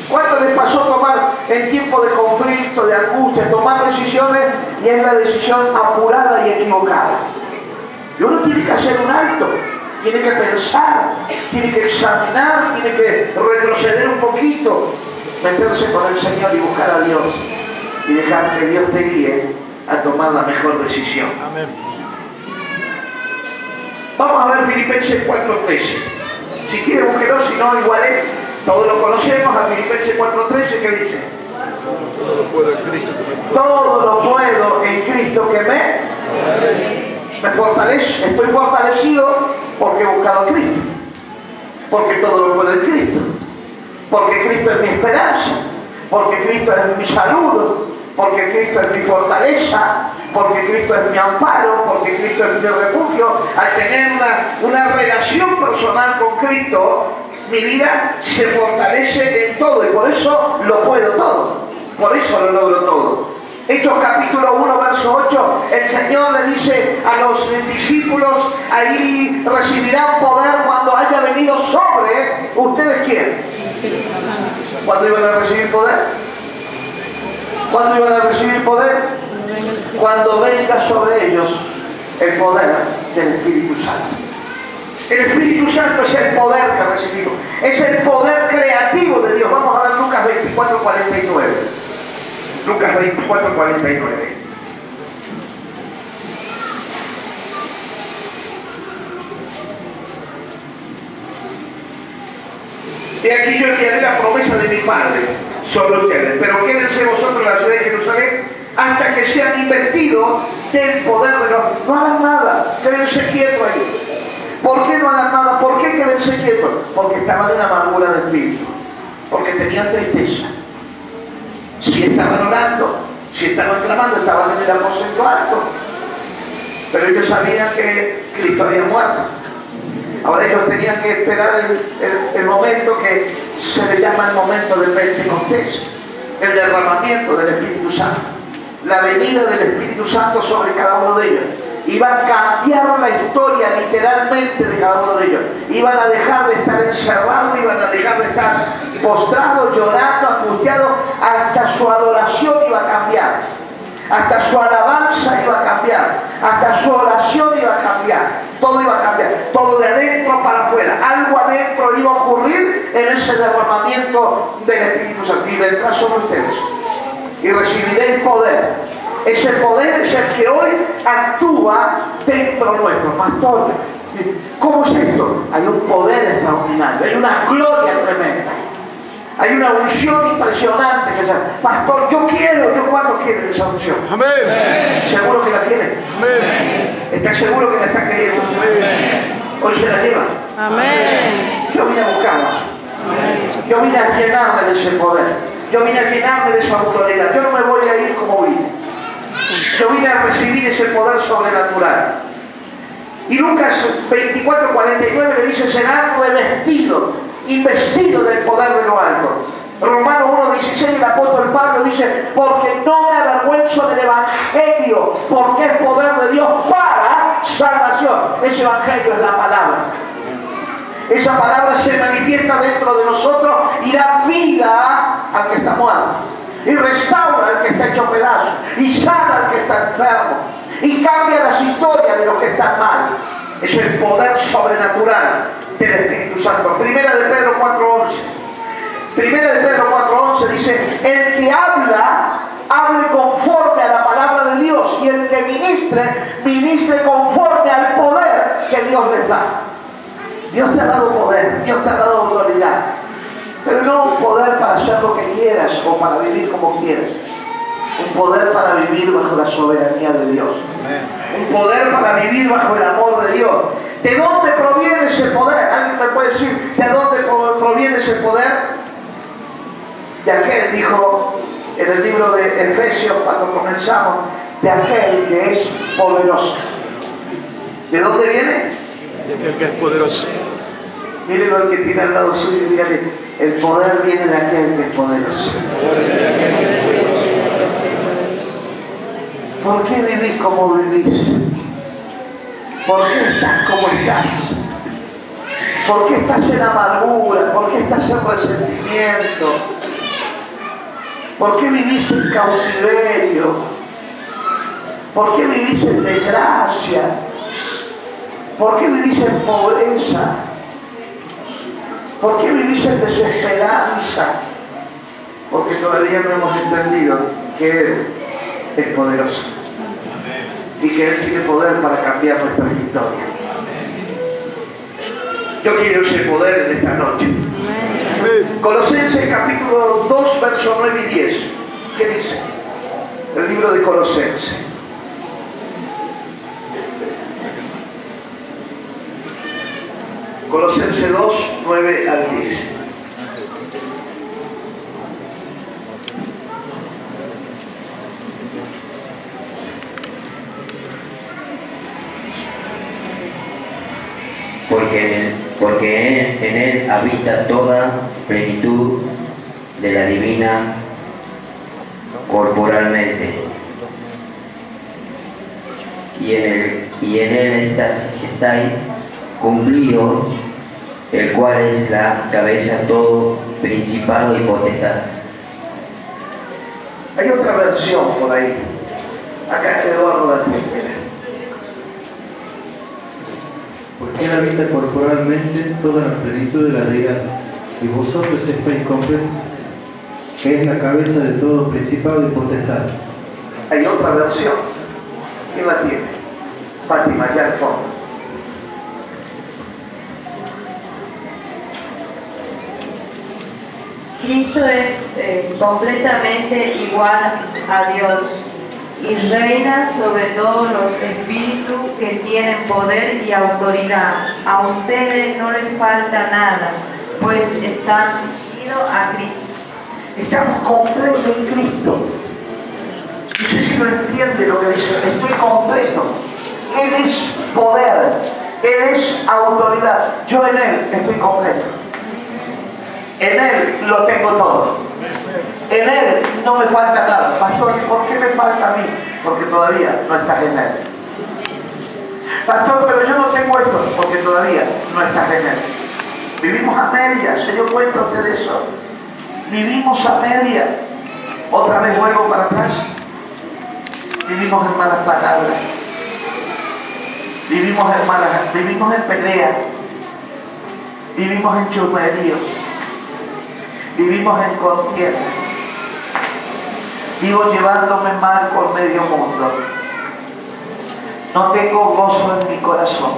¿Cuánto les pasó tomar en tiempo de conflicto, de angustia, tomar decisiones y es la decisión apurada y equivocada? Y uno tiene que hacer un alto, tiene que pensar, tiene que examinar, tiene que retroceder un poquito, meterse con el Señor y buscar a Dios y dejar que Dios te guíe a tomar la mejor decisión. Amén. Vamos a ver Filipenses 4:13. Si quiere búsquelo, si no, igual es. Todos lo conocemos, a Filipenses 4:13, ¿qué dice? Todo lo puedo en Cristo que me Todo lo puedo en Cristo que me fortalece. Estoy fortalecido porque he buscado a Cristo. Porque todo lo puedo en Cristo. Porque Cristo es mi esperanza. Porque Cristo es mi salud. Porque Cristo es mi fortaleza. Porque Cristo es mi amparo. Porque Cristo es mi refugio. Al tener una relación personal con Cristo, mi vida se fortalece en todo. Y por eso lo puedo todo. Por eso lo logro todo. Hechos capítulo 1, verso 8, el Señor le dice a los discípulos, ahí recibirán poder cuando haya venido sobre ustedes, ¿quién? ¿Cuándo iban a recibir poder? ¿Cuándo iban a recibir poder? Cuando venga sobre ellos el poder del Espíritu Santo. El Espíritu Santo es el poder que recibimos, es el poder creativo de Dios. Vamos a ver Lucas 24, 49. Lucas 24, 49. Y aquí yo enviaré la promesa de mi Padre sobre ustedes, pero quédense vosotros en la ciudad de Jerusalén hasta que sean investidos del poder de Dios. No hagan nada, quédense quietos ahí. ¿Por qué no hagan nada? ¿Por qué quédense quietos? Porque estaban en amargura de espíritu, porque tenían tristeza. Si estaban orando, si estaban clamando, estaban en el aposento alto, pero ellos sabían que Cristo había muerto. Ahora ellos tenían que esperar el momento que se le llama el momento del Pentecostés, el derramamiento del Espíritu Santo, la venida del Espíritu Santo sobre cada uno de ellos. Iban a cambiar la historia literalmente de cada uno de ellos. Iban a dejar de estar encerrados, iban a dejar de estar postrados, llorando, angustiados. Hasta su adoración iba a cambiar, hasta su alabanza iba a cambiar, hasta su oración iba a cambiar. Todo iba a cambiar, todo de adentro para afuera. Algo adentro iba a ocurrir en ese derramamiento del Espíritu Santo. Y vendrá sobre ustedes y recibiréis poder. Ese poder es el que hoy actúa dentro nuestro. Pastor, ¿cómo es esto? Hay un poder extraordinario, hay una gloria tremenda, hay una unción impresionante. Pastor, yo ¿cuántos quieren esa unción? Amén. ¿Seguro que la quieren? Amén. ¿Está seguro que la está queriendo? Amén. Hoy se la lleva. Amén. Yo vine a buscarla. Yo vine a llenarme de ese poder. Yo vine a llenarme de esa autoridad. Yo no me voy a ir como vine. Yo vine a recibir ese poder sobrenatural. Y Lucas 24, 49 le dice, serán revestidos, investidos del poder de lo alto. Romanos 1, 16, el apóstol Pablo dice, porque no me avergüenzo del evangelio, porque es poder de Dios para salvación. Ese evangelio es la palabra. Esa palabra se manifiesta dentro de nosotros y da vida al que está muerto, y restaura al que está hecho pedazos, y sana al que está enfermo, y cambia las historias de los que están mal. Es el poder sobrenatural del Espíritu Santo. Primera de Pedro 4:11. Primera de Pedro 4:11 dice, el que hable conforme a la palabra de Dios, y el que ministre conforme al poder que Dios les da. Dios te ha dado poder, Dios te ha dado autoridad, pero no un poder para hacer lo que quieras o para vivir como quieras. Un poder para vivir bajo la soberanía de Dios. Un poder para vivir bajo el amor de Dios. ¿De dónde proviene ese poder? ¿Alguien me puede decir de dónde proviene ese poder? De aquel, dijo en el libro de Efesios cuando comenzamos, de aquel que es poderoso. ¿De dónde viene? De aquel que es poderoso. Mírenlo al que tiene al lado suyo y dígale, el poder viene de aquel que es poderoso. ¿Por qué vivís como vivís? ¿Por qué estás como estás? ¿Por qué estás en amargura? ¿Por qué estás en resentimiento? ¿Por qué vivís en cautiverio? ¿Por qué vivís en desgracia? ¿Por qué vivís en pobreza? ¿Por qué vivís en desesperanza? Porque todavía no hemos entendido que Él es poderoso y que Él tiene poder para cambiar nuestra historia. Yo quiero ese poder en esta noche. Colosenses capítulo 2, versos 9 y 10. ¿Qué dice? El libro de Colosenses. Colosenses 2, 9 al 10. Porque en él habita toda plenitud de la divina corporalmente, y en él estáis cumplidos, el cual es la cabeza de todo principado y potestad. Hay otra versión por ahí. Acá Eduardo la tiene. Porque él habita corporalmente toda la plenitud de la deidad, y vosotros estáis completos, que es la cabeza de todo principado y potestad. Hay otra versión. ¿Quién la tiene? Fátima, allá al fondo. Cristo es completamente igual a Dios y reina sobre todos los espíritus que tienen poder y autoridad. A ustedes no les falta nada, pues están unidos a Cristo. Estamos completos en Cristo. No sé si lo entiende lo que dice. Estoy completo. Él es poder. Él es autoridad. Yo en Él estoy completo. En Él lo tengo todo. En Él no me falta nada. Pastor, ¿por qué me falta a mí? Porque todavía no estás en Él. Pastor, pero yo no tengo esto. Porque todavía no estás en Él. Vivimos a medias. ¿Se dio cuenta usted de eso? Vivimos a medias. Otra vez vuelvo para atrás. Vivimos en malas palabras. Vivimos en pelea. Vivimos en chusmerío. Vivimos en contienda. Vivo llevándome mal por medio mundo. No tengo gozo en mi corazón.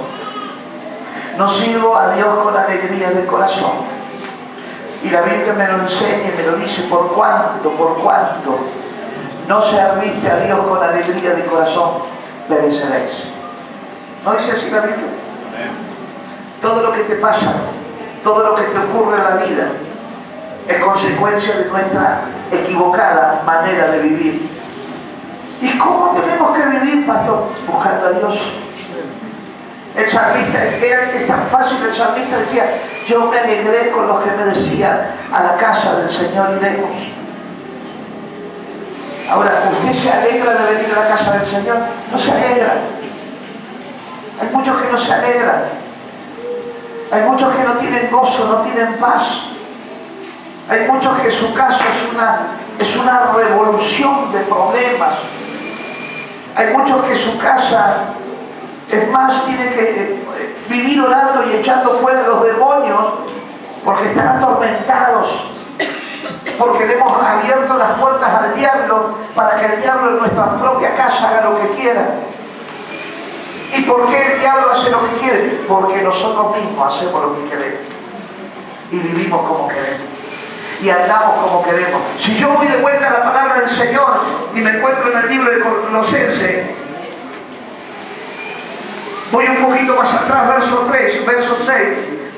No sirvo a Dios con alegría del corazón. Y la Biblia me lo enseña y me lo dice: por cuanto no serviste a Dios con alegría de corazón, pereceréis. ¿No dice así la Biblia? Todo lo que te pasa, todo lo que te ocurre en la vida, es consecuencia de nuestra equivocada manera de vivir. ¿Y cómo tenemos que vivir, pastor? Buscando a Dios. El salmista, es tan fácil, el salmista decía: yo me alegré con los que me decían, a la casa del Señor iremos. Ahora, ¿usted se alegra de venir a la casa del Señor? No se alegra. Hay muchos que no se alegran. Hay muchos que no tienen gozo, no tienen paz. Hay muchos que su casa es una revolución de problemas. Hay muchos que su casa, es más, tienen que vivir orando y echando fuera los demonios porque están atormentados. Porque le hemos abierto las puertas al diablo para que el diablo en nuestra propia casa haga lo que quiera. ¿Y por qué el diablo hace lo que quiere? Porque nosotros mismos hacemos lo que queremos. Y vivimos como queremos. Y andamos como queremos. Si yo voy de vuelta a la palabra del Señor y me encuentro en el libro de Colosenses, voy un poquito más atrás, verso 3, verso 6.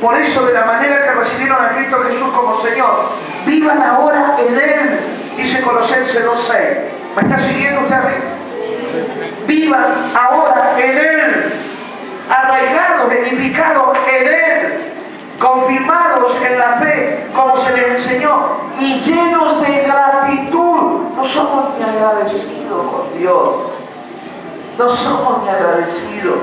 Por eso, de la manera que recibieron a Cristo Jesús como Señor, vivan ahora en Él, dice Colosenses 2:6. ¿Me está siguiendo usted a mí? Vivan ahora en Él, arraigados, edificados en Él, confirmados en la fe, como se les enseñó, y llenos de gratitud. No somos ni agradecidos con Dios. No somos ni agradecidos.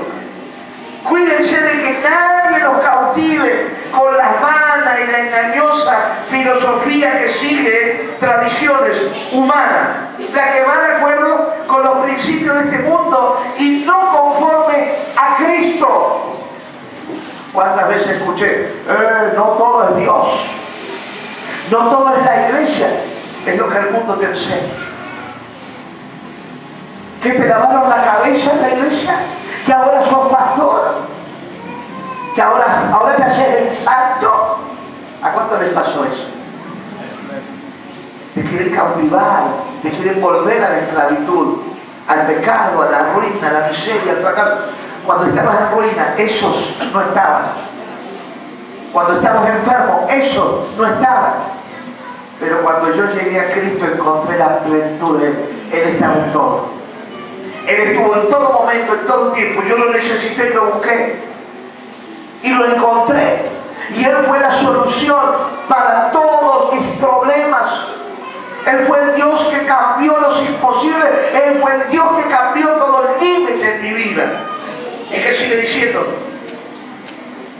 Cuídense de que nadie los cautive con la vana y la engañosa filosofía que sigue tradiciones humanas, la que va de acuerdo con los principios de este mundo y no conforme a Cristo. ¿Cuántas veces escuché? No todo es Dios, no todo es la iglesia, es lo que el mundo te enseña. ¿Que te lavaron la cabeza en la iglesia? ¿Que ahora sos pastor? ¿Que ahora te haces el santo? ¿A cuánto les pasó eso? Te quieren cautivar, te quieren volver a la esclavitud, al pecado, a la ruina, a la miseria, al fracaso. Cuando estabas en ruina, esos no estaban. Cuando estabas enfermo, esos no estaban. Pero cuando yo llegué a Cristo encontré la plenitud de Él. Él estaba en todo. Él estuvo en todo momento, en todo tiempo. Yo lo necesité y lo busqué. Y lo encontré. Y Él fue la solución para todos mis problemas. Él fue el Dios que cambió los imposibles. Él fue el Dios que cambió todo el límite en mi vida. sigue diciendo,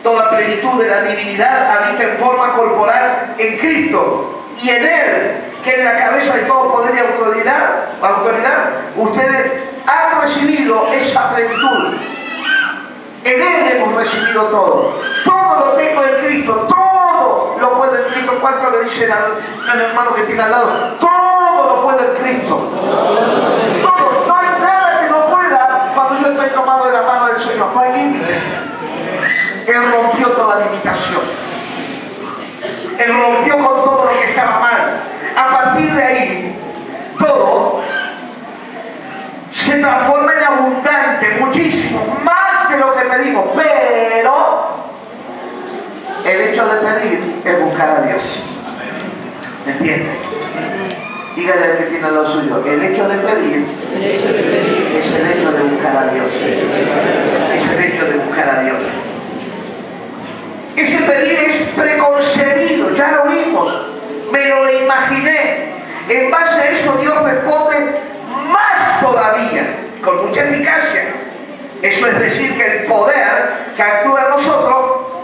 toda plenitud de la divinidad habita en forma corporal en Cristo y en Él, que es la cabeza de todo poder y autoridad, ustedes han recibido esa plenitud. En Él hemos recibido todo. Todo lo tengo en Cristo, todo lo puedo en Cristo. ¿Cuánto le dicen al hermano que tiene al lado? Todo lo puedo en Cristo. Todo, no hay nada que no pueda cuando yo estoy tomado de la mano del Señor. No hay límite. Él rompió toda limitación. Él rompió con todo lo que estaba mal. A partir de ahí, todo se transforma en abundante, muchísimo, más de lo que pedimos. Pero el hecho de pedir es buscar a Dios. ¿Me entiendes? Dígale al que tiene al lado suyo, el hecho de pedir es el hecho de buscar a Dios. Es el hecho de buscar a Dios. Ese pedir es preconcebido, ya lo vimos, me lo imaginé. En base a eso Dios responde más todavía, con mucha eficacia. Eso es decir, que el poder que actúa en nosotros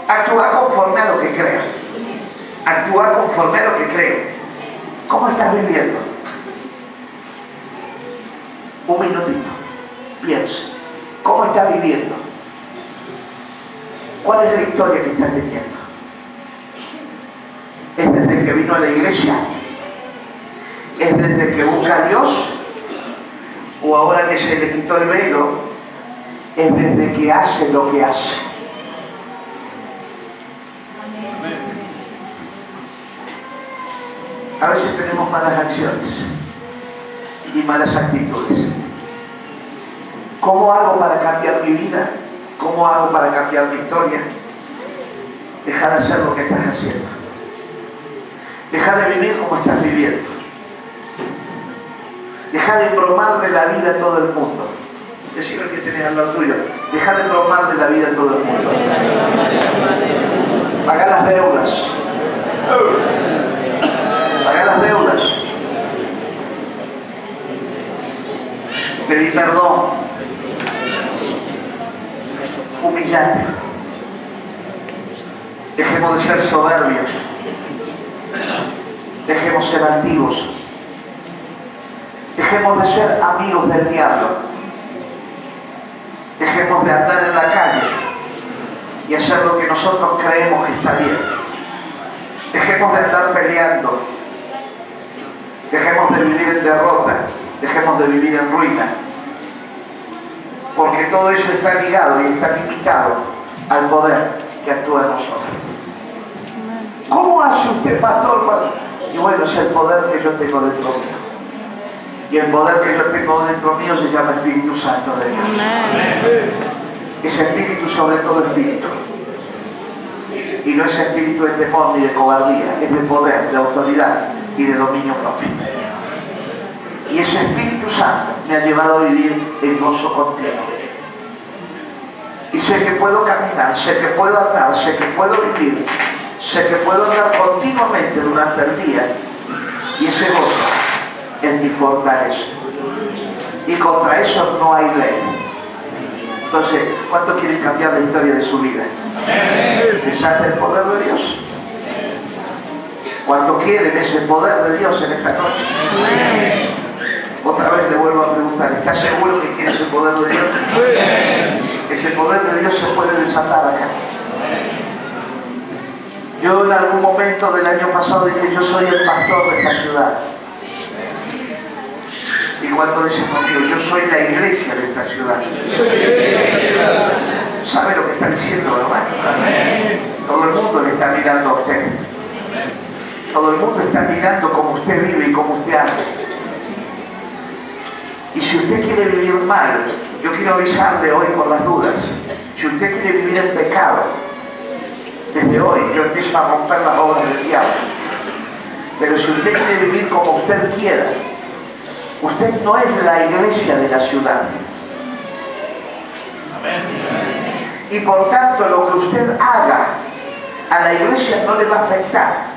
actúa conforme a lo que creo. Actúa conforme a lo que creo. ¿Cómo estás viviendo? Un minutito, piensa. ¿Cómo estás viviendo? ¿Cuál es la historia que estás teniendo? ¿Es desde que vino a la iglesia? ¿Es desde que busca a Dios? ¿O ahora que se le quitó el velo, es desde que hace lo que hace? A veces tenemos malas acciones y malas actitudes. ¿Cómo hago para cambiar mi vida? ¿Cómo hago para cambiar mi historia? Deja de hacer lo que estás haciendo. Deja de vivir como estás viviendo. Deja de embromarle la vida a todo el mundo. Decirle que tenés al lado tuyo. Deja de embromarle la vida a todo el mundo. Paga las deudas. Paga las deudas. Pedir perdón. Humillate. Dejemos de ser soberbios. Dejemos ser altivos. Dejemos de ser amigos del diablo. Dejemos de andar en la calle y hacer lo que nosotros creemos que está bien. Dejemos de andar peleando. Dejemos de vivir en derrota. Dejemos de vivir en ruina. Porque todo eso está ligado y está limitado al poder que actúa en nosotros. ¿Cómo hace usted, pastor? Y bueno, es el poder que yo tengo dentro mío. Y el poder que yo tengo dentro mío se llama Espíritu Santo de Dios. Es espíritu sobre todo espíritu. Y no es espíritu de temor ni de cobardía, es de poder, de autoridad y de dominio propio. Y ese Espíritu Santo me ha llevado a vivir en gozo continuo. Y sé que puedo caminar, sé que puedo andar, sé que puedo vivir, sé que puedo andar continuamente durante el día. Y ese gozo es mi fortaleza. Y contra eso no hay ley. Entonces, ¿cuánto quieren cambiar la historia de su vida? ¿Desata el poder de Dios? ¿Cuánto quieren ese poder de Dios en esta noche? Otra vez le vuelvo a preguntar, ¿estás seguro que quieres el poder de Dios? Ese poder de Dios se puede desatar acá. Yo en algún momento del año pasado dije, yo soy el pastor de esta ciudad. ¿Y cuánto dicen conmigo? Yo soy la iglesia de esta ciudad. ¿Sabe lo que está diciendo, hermano? Todo el mundo le está mirando a usted. Todo el mundo está mirando cómo usted vive y cómo usted hace. Y si usted quiere vivir mal, yo quiero avisarle hoy por las dudas. Si usted quiere vivir en pecado, desde hoy yo empiezo a romper las obras del diablo. Pero si usted quiere vivir como usted quiera, usted no es la iglesia de la ciudad. Y por tanto lo que usted haga a la iglesia no le va a afectar.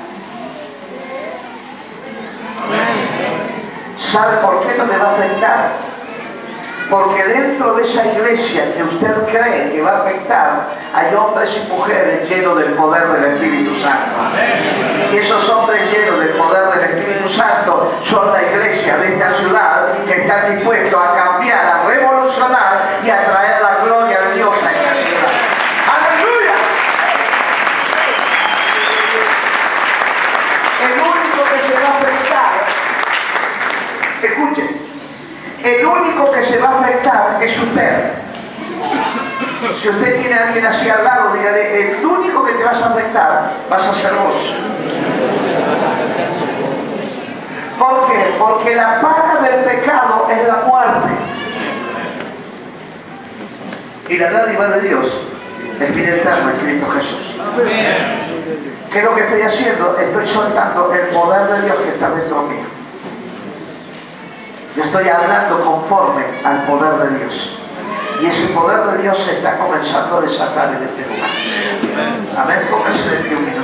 ¿Sabe por qué no le va a afectar? Porque dentro de esa iglesia que usted cree que va a afectar, hay hombres y mujeres llenos del poder del Espíritu Santo. Y esos hombres llenos del poder del Espíritu Santo son la iglesia de esta ciudad que están dispuestos a cambiar, a revolucionar y a traer la gloria de Dios a esta ciudad. ¡Aleluya! El único que se va a afectar, escuchen, el único que se va a afectar es usted. Si usted tiene a alguien así al lado, dígale, el único que te vas a afectar vas a ser vos. ¿Por qué? Porque la paga del pecado es la muerte. Y la dádiva de Dios es vida eterna en Cristo Jesús. ¿Qué es lo que estoy haciendo? Estoy soltando el poder de Dios que está dentro de mí. Yo estoy hablando conforme al poder de Dios. Y ese poder de Dios se está comenzando a desatar en este lugar. Amén. Póngase de pie un minuto.